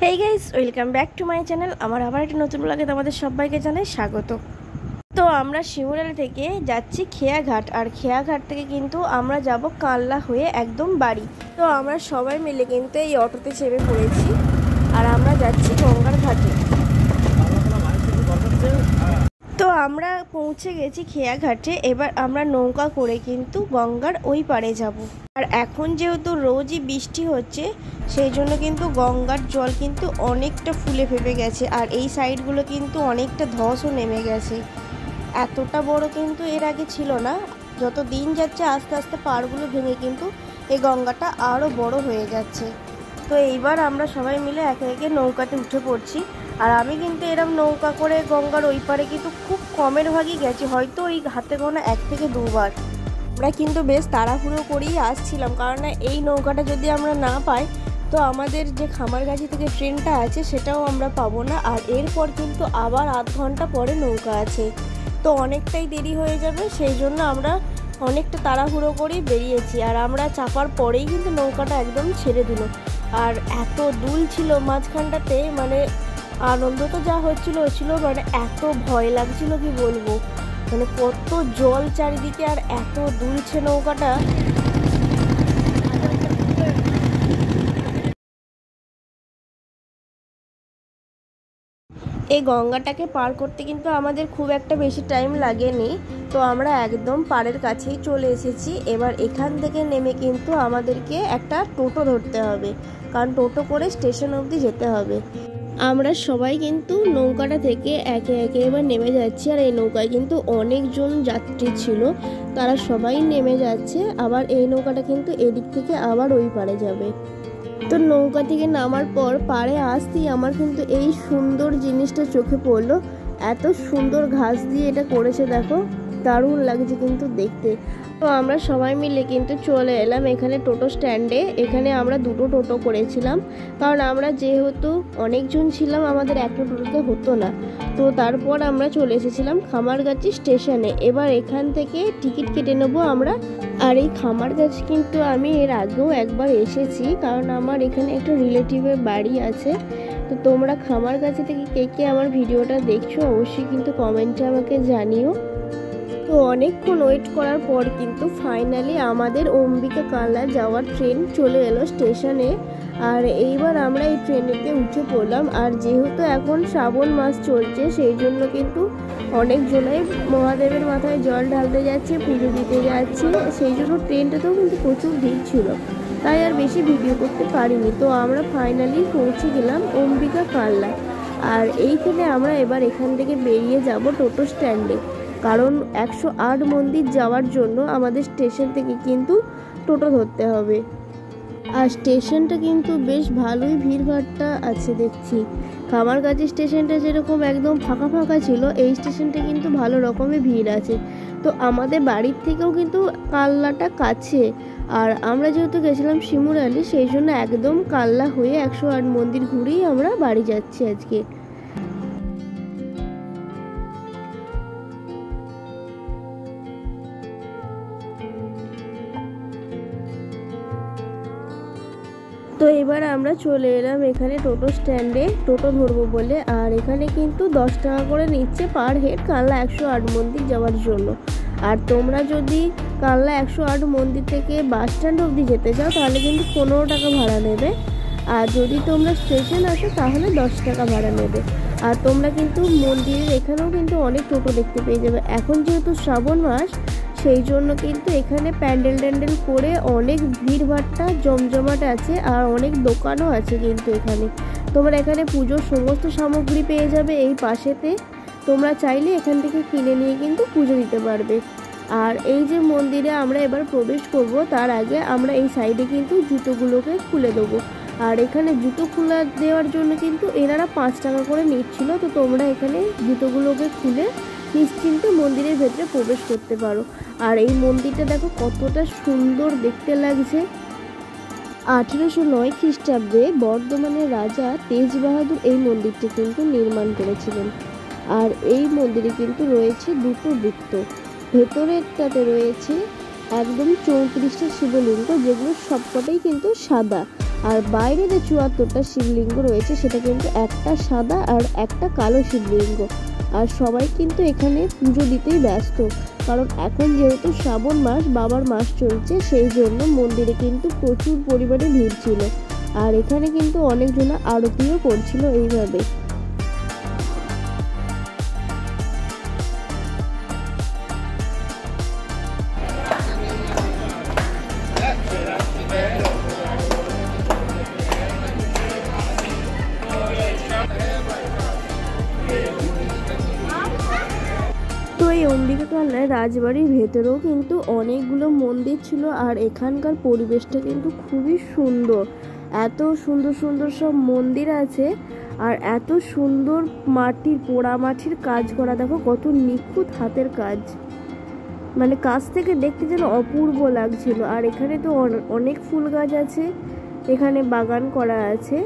Hey guys, welcome back to my channel. আমার আবার একটা নতুন ব্লগে তোমাদের সবাইকে জানাই স্বাগত। তো আমরা শিমুরালি থেকে যাচ্ছি খেয়াঘাট, আর খেয়াঘাট থেকে কিন্তু আমরা যাব কানলা হয়ে একদম বাড়ি। তো আমরা সবাই মিলে কিন্তু এই অটোতে চেপে পড়েছি, আর আমরা যাচ্ছি গঙ্গার ঘাটে। তো আমরা পৌঁছে গেছি খেয়াঘাটে। এবার আমরা নৌকা করে কিন্তু গঙ্গার ওই পারে যাব। আর এখন যেহেতু রোজই বৃষ্টি হচ্ছে, সেই জন্য কিন্তু গঙ্গার জল কিন্তু অনেকটা ফুলে ফেপে গেছে, আর এই সাইডগুলো কিন্তু অনেকটা ধসও নেমে গেছে। এতটা বড় কিন্তু এর আগে ছিল না। যত দিন যাচ্ছে আস্তে আস্তে পাড়গুলো ভেঙে কিন্তু এই গঙ্গাটা আরও বড় হয়ে যাচ্ছে। তো এইবার আমরা সবাই মিলে একে একে নৌকাতে উঠে পড়ছি। আর আমি কিন্তু এরম নৌকা করে গঙ্গার ওই পারে কিন্তু খুব কমের ভাগই গেছি, হয়তো ওই হাতে গোনা 1 থেকে 2 বার। আমরা কিন্তু বেশ তাড়াহুড়ো করেই আসছিলাম, কারণ এই নৌকাটা যদি আমরা না পাই তো আমাদের যে খামারগাছি থেকে ট্রেনটা আছে সেটাও আমরা পাবো না। আর এরপর কিন্তু আবার আধ ঘন্টা পরে নৌকা আছে, তো অনেকটাই দেরি হয়ে যাবে। সেই জন্য আমরা অনেকটা তাড়াহুড়ো করেই বেরিয়েছি। আর আমরা চাপার পরেই কিন্তু নৌকাটা একদম ছেড়ে দিল। আর এত দুল ছিল মাঝখানটাতে, মানে আনন্দ তো যা হচ্ছিল, মানে এত ভয় লাগছিল কি বলবো। মানে কত জল চারিদিকে, আর এত দুলছে নৌকাটা। এই গঙ্গাটাকে পার করতে কিন্তু আমাদের খুব একটা বেশি টাইম লাগেনি। তো আমরা একদম পাড়ের কাছেই চলে এসেছি। এবার এখান থেকে নেমে কিন্তু আমাদেরকে একটা টোটো ধরতে হবে, কারণ টোটো করে স্টেশন অবধি যেতে হবে। আমরা সবাই কিন্তু নৌকাটা থেকে একে একে এবার নেমে যাচ্ছি। আর এই নৌকায় কিন্তু অনেকজন যাত্রী ছিল, তারা সবাই নেমে যাচ্ছে। আবার এই নৌকাটা কিন্তু এদিক থেকে আবার ওই পারে যাবে। তো নৌকা থেকে নামার পর পাড়ে আসতেই আমার কিন্তু এই সুন্দর জিনিসটা চোখে পড়লো। এত সুন্দর ঘাস দিয়ে এটা করেছে, দেখো দারুণ লাগছে কিন্তু দেখতে। তো আমরা সবাই মিলে কিন্তু চলে এলাম এখানে টোটো স্ট্যান্ডে। এখানে আমরা 2টো টোটো করেছিলাম, কারণ আমরা যেহেতু অনেকজন ছিলাম আমাদের একটা টোটোতে হতো না। তো তারপর আমরা চলে এসেছিলাম খামারগাছি স্টেশনে। এবার এখান থেকে টিকিট কেটে নেবো আমরা। আর এই খামারগাছি কিন্তু আমি এর আগেও একবার এসেছি, কারণ আমার এখানে একটা রিলেটিভের বাড়ি আছে। তো তোমরা খামারগাছি থেকে কে কে আমার ভিডিওটা দেখছো অবশ্যই কিন্তু কমেন্টে আমাকে জানিও। তো অনেকক্ষণ ওয়েট করার পর কিন্তু ফাইনালি আমাদের অম্বিকা কানলা যাওয়ার ট্রেন চলে এলো স্টেশনে। আর এইবার আমরা এই ট্রেনেতে উঠে পড়লাম। আর যেহেতু এখন শ্রাবণ মাস চলছে, সেই জন্য কিন্তু অনেকজনাই মহাদেবের মাথায় জল ঢালতে যাচ্ছে, পুজো দিতে যাচ্ছে। সেই জন্য ট্রেনটাতেও কিন্তু প্রচুর ভিড় ছিল, তাই আর বেশি ভিডিও করতে পারিনি। তো আমরা ফাইনালি পৌঁছে গেলাম অম্বিকা কানলা। আর এইখানে আমরা এবার এখান থেকে বেরিয়ে যাব টোটো স্ট্যান্ডে, কারণ 108 মন্দির যাওয়ার জন্য আমাদের স্টেশন থেকে কিন্তু টোটো ধরতে হবে। আর স্টেশনটা কিন্তু বেশ ভালোই ভিড়ভাট্টা আছে দেখছি। খামারগাছি স্টেশনটা যেরকম একদম ফাঁকা ফাঁকা ছিল, এই স্টেশনটা কিন্তু ভালো রকমের ভিড় আছে। তো আমাদের বাড়ির থেকেও কিন্তু কানলাটা কাছে। আর আমরা যেহেতু গেছিলাম শিমুরালি, সেই জন্য একদম কানলা হয়ে 108 মন্দির ঘুরেই আমরা বাড়ি যাচ্ছি আজকে। তো এবার আমরা চলে এলাম এখানে টোটো স্ট্যান্ডে টোটো ধরবো বলে। আর এখানে কিন্তু 10 টাকা করে নিচ্ছে পার হেড কানলা 108 মন্দির যাওয়ার জন্য। আর তোমরা যদি কানলা 108 মন্দির থেকে বাস স্ট্যান্ড অবধি যেতে চাও তাহলে কিন্তু 15 টাকা ভাড়া নেবে। আর যদি তোমরা স্টেশন আসো তাহলে 10 টাকা ভাড়া নেবে। আর তোমরা কিন্তু মন্দিরের এখানেও কিন্তু অনেক টোটো দেখতে পেয়ে যাবে। এখন যেহেতু শ্রাবণ মাস, সেই জন্য কিন্তু এখানে প্যান্ডেল ট্যান্ডেল করে অনেক ভিড়ভাট্টা জমজমাট আছে। আর অনেক দোকানও আছে কিন্তু এখানে। তোমরা এখানে পুজোর সমস্ত সামগ্রী পেয়ে যাবে এই পাশেতে। তোমরা চাইলে এখান থেকে কিনে নিয়ে কিন্তু পুজো দিতে পারবে। আর এই যে মন্দিরে আমরা এবার প্রবেশ করব, তার আগে আমরা এই সাইডে কিন্তু জুতোগুলোকে খুলে দেবো। আর এখানে জুতো খোলা দেওয়ার জন্য কিন্তু এনারা 5 টাকা করে নিচ্ছিল। তো তোমরা এখানে জুতোগুলোকে খুলে নিশ্চিন্তে মন্দিরের ভেতরে প্রবেশ করতে পারো। আর এই মন্দিরটা দেখো কতটা সুন্দর দেখতে লাগছে। 1809 খ্রিস্টাব্দে বর্ধমানের রাজা তেজ বাহাদুর এই মন্দিরটি কিন্তু নির্মাণ করেছিলেন। আর এই মন্দিরে কিন্তু রয়েছে 2টো বৃত্ত। ভেতরেরটাতে রয়েছে একদম 34টা শিবলিঙ্গ, যেগুলো সবকটাই কিন্তু সাদা। আর বাইরে যে 74টা শিবলিঙ্গ রয়েছে সেটা কিন্তু একটা সাদা আর একটা কালো শিবলিঙ্গ। আর সবাই কিন্তু এখানে পুজো দিতেই ব্যস্ত, কারণ এখন যেহেতু শ্রাবণ মাস, বাবার মাস চলছে, সেই জন্য মন্দিরে কিন্তু প্রচুর পরিমাণে ভিড় ছিল। আর এখানে কিন্তু অনেকজন আরতিও করছিল এইভাবে। তো এই অম্বিকাতলায় রাজবাড়ির ভেতরেও কিন্তু অনেকগুলো মন্দির ছিল, আর এখানকার পরিবেশটা কিন্তু খুবই সুন্দর। এত সুন্দর সুন্দর সব মন্দির আছে, আর এত সুন্দর মাটির, পোড়া মাটির কাজ করা, দেখো কত নিখুঁত হাতের কাজ, মানে কাছ থেকে দেখতে যেন অপূর্ব লাগছিল। আর এখানে তো অনেক ফুল গাছ আছে, এখানে বাগান করা আছে।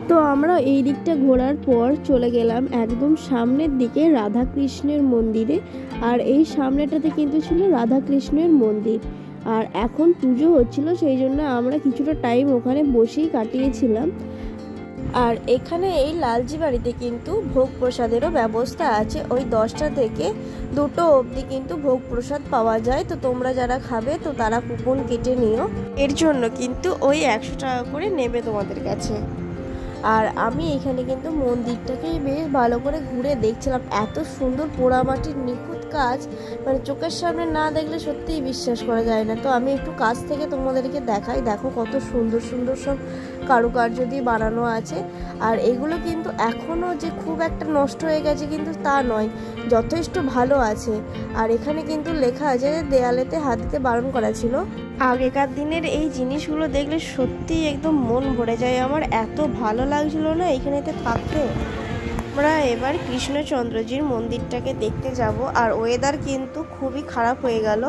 তো আমরা এই দিকটা ঘোরার পর চলে গেলাম একদম সামনের দিকে রাধাকৃষ্ণের মন্দিরে। আর এই সামনেটাতে কিন্তু ছিল রাধাকৃষ্ণের মন্দির, আর এখন পুজো হচ্ছিল, সেই জন্য আমরা কিছুটা টাইম ওখানে বসেই কাটিয়েছিলাম। আর এখানে এই লালজি বাড়িতে কিন্তু ভোগ প্রসাদেরও ব্যবস্থা আছে। ওই 10টা থেকে 2টো অবধি কিন্তু ভোগ প্রসাদ পাওয়া যায়। তো তোমরা যারা খাবে তো তারা কুপন কেটে নিও, এর জন্য কিন্তু ওই 100 টাকা করে নেবে তোমাদের কাছে। আর আমি এখানে কিন্তু মন্দিরটাকে বেশ ভালো করে ঘুরে দেখছিলাম। এত সুন্দর পোড়ামাটির নিখুঁত কাজ, মানে চোখের সামনে না দেখলে সত্যিই বিশ্বাস করা যায় না। তো আমি একটু কাছ থেকে তোমাদেরকে দেখাই, দেখো কত সুন্দর সুন্দর সব কারুকার্য দিয়ে বানানো আছে। আর এগুলো কিন্তু এখনও যে খুব একটা নষ্ট হয়ে গেছে কিন্তু তা নয়, যথেষ্ট ভালো আছে। আর এখানে কিন্তু লেখা আছে যে দেয়ালেতে হাত দিতে বারণ করা ছিল। আগেকার দিনের এই জিনিসগুলো দেখলে সত্যি একদম মন ভরে যায় আমার, এত ভালো লাগছিল না এখানেতে থাকতে। আমরা এবার কৃষ্ণচন্দ্রজির মন্দিরটাকে দেখতে যাব। আর ওয়েদার কিন্তু খুবই খারাপ হয়ে গেল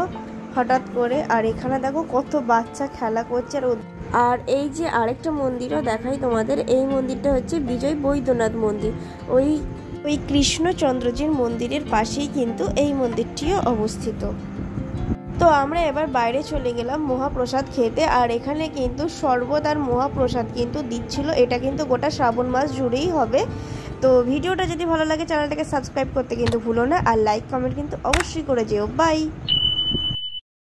হঠাৎ করে। আর এখানে দেখো কত বাচ্চা খেলা করছে। আর এই যে আরেকটা মন্দিরও দেখাই তোমাদের, এই মন্দিরটা হচ্ছে বিজয় বৈদ্যনাথ মন্দির। ওই কৃষ্ণচন্দ্রজির মন্দিরের পাশেই কিন্তু এই মন্দিরটিও অবস্থিত। তো আমরা এবার বাইরে চলে গেলাম মহাপ্রসাদ খেতে। আর এখানে কিন্তু শরবত আর মহাপ্রসাদ কিন্তু দিচ্ছিল, এটা কিন্তু গোটা শ্রাবণ মাস জুড়েই হবে। তো ভিডিওটা যদি ভালো লাগে চ্যানেলটাকে সাবস্ক্রাইব করতে কিন্তু ভুলো না, আর লাইক কমেন্ট কিন্তু অবশ্যই করে যেও। বাই।